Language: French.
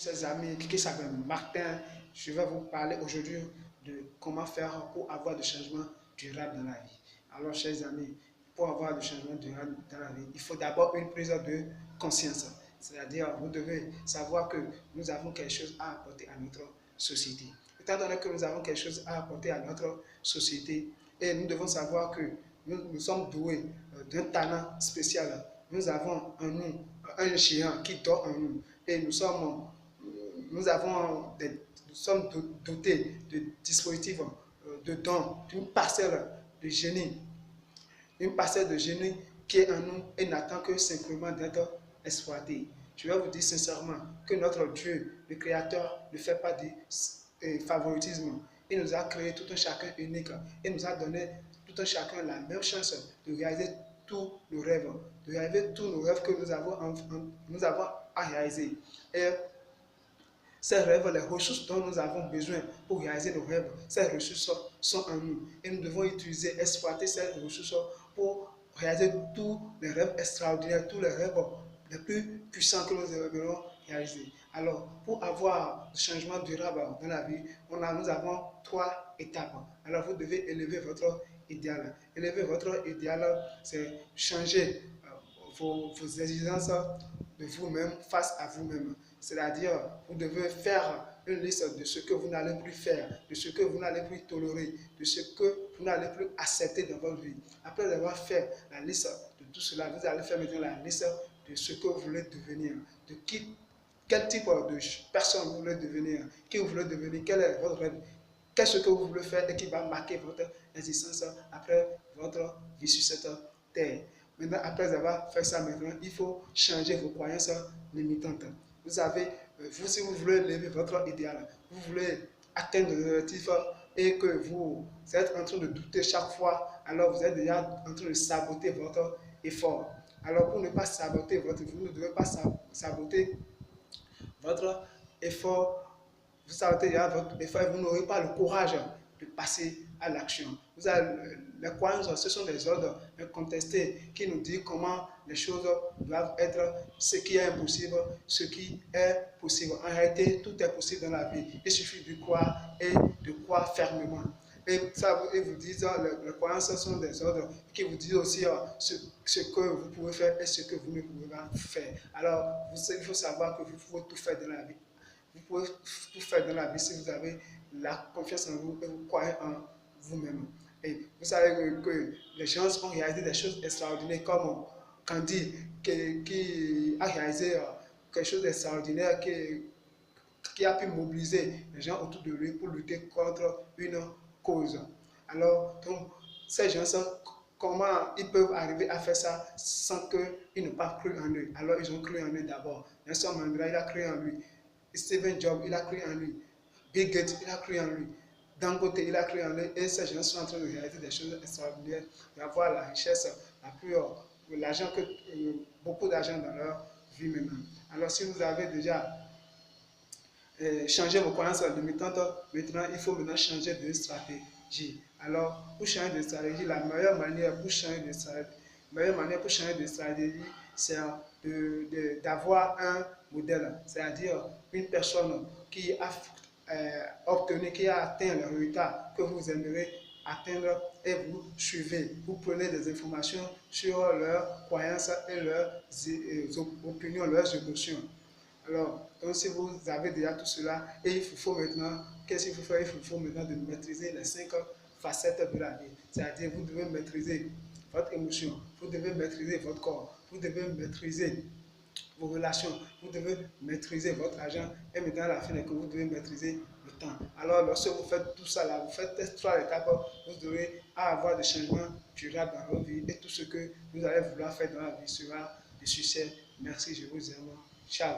Chers amis, qui s'appelle Martin, je vais vous parler aujourd'hui de comment faire pour avoir du changement durable dans la vie. Alors, chers amis, pour avoir du changement durable dans la vie, il faut d'abord une prise de conscience. C'est-à-dire, vous devez savoir que nous avons quelque chose à apporter à notre société. Étant donné que nous avons quelque chose à apporter à notre société, et nous devons savoir que nous sommes doués d'un talent spécial. Nous avons en nous un géant qui dort en nous. Et nous sommes dotés de dispositifs, de dons, d'une parcelle de génie. Une parcelle de génie qui est en nous et n'attend que simplement d'être exploitée. Je vais vous dire sincèrement que notre Dieu, le Créateur, ne fait pas de favoritisme. Il nous a créé tout un chacun unique et nous a donné tout un chacun la même chance de réaliser tous nos rêves, que nous avons à réaliser. Et ces rêves, les ressources dont nous avons besoin pour réaliser nos rêves, ces ressources sont en nous. Et nous devons utiliser, exploiter ces ressources pour réaliser tous les rêves extraordinaires, tous les rêves les plus puissants que nous devons réaliser. Alors, pour avoir du changement durable dans la vie, nous avons 3 étapes. Alors, vous devez élever votre idéal. Élever votre idéal, c'est changer vos exigences de vous-même face à vous-même. C'est-à-dire, vous devez faire une liste de ce que vous n'allez plus faire, de ce que vous n'allez plus tolérer, de ce que vous n'allez plus accepter dans votre vie. Après avoir fait la liste de tout cela, vous allez faire maintenant la liste de ce que vous voulez devenir, de quel type de personne vous voulez devenir, qui vous voulez devenir, quel est votre rêve, qu'est-ce que vous voulez faire et qui va marquer votre existence après votre vie sur cette terre. Maintenant, après avoir fait ça, maintenant, il faut changer vos croyances limitantes. Vous avez, si vous voulez lever votre idéal, vous voulez atteindre le objectif et que vous êtes en train de douter chaque fois, alors vous êtes déjà en train de saboter votre effort. Alors pour ne pas saboter vous ne devez pas saboter votre effort. Vous sabotez déjà votre effort et vous n'aurez pas le courage de passer à l'action. Les croyances, ce sont des ordres incontestés qui nous disent comment les choses doivent être, ce qui est impossible, ce qui est possible. En réalité, tout est possible dans la vie. Il suffit de croire et de croire fermement. Et vous disent, les croyances sont des ordres qui vous disent aussi ce que vous pouvez faire et ce que vous ne pouvez pas faire. Alors, il faut savoir que vous pouvez tout faire dans la vie. Vous pouvez tout faire dans la vie si vous avez la confiance en vous et vous croyez en vous-même. Et vous savez que les gens ont réalisé des choses extraordinaires comme Candy qui a réalisé quelque chose d'extraordinaire qui a pu mobiliser les gens autour de lui pour lutter contre une cause. Alors, donc, ces gens, comment ils peuvent arriver à faire ça sans qu'ils n'ont pas cru en eux? Alors, ils ont cru en eux d'abord. Nelson Mandela, il a cru en lui. Steven Jobs, il a cru en lui. Bill Gates, il a cru en lui. Dangote, il a cru en lui. Et ces gens sont en train de réaliser des choses extraordinaires, d'avoir la richesse, l'argent, beaucoup d'argent dans leur vie maintenant. Alors, si vous avez déjà changé vos croyances limitantes, maintenant, il faut maintenant changer de stratégie. Alors, pour changer de stratégie, la meilleure manière pour changer de stratégie, c'est d'avoir un modèle, c'est-à-dire une personne qui a qui a atteint le résultat que vous aimeriez atteindre et vous suivez. Vous prenez des informations sur leurs croyances et leurs opinions, leurs émotions. Alors, donc si vous avez déjà tout cela, et il faut maintenant, qu'est-ce qu'il faut faire? Il faut maintenant de maîtriser les 5 facettes de la vie. C'est-à-dire, vous devez maîtriser votre émotion, vous devez maîtriser votre corps, vous devez maîtriser vos relations, vous devez maîtriser votre argent et maintenant à la fin que vous devez maîtriser le temps. Alors lorsque vous faites tout ça là, vous faites ces 3 étapes, vous devez avoir des changements durables dans votre vie et tout ce que vous allez vouloir faire dans la vie sera du succès. Merci, je vous aime. Ciao.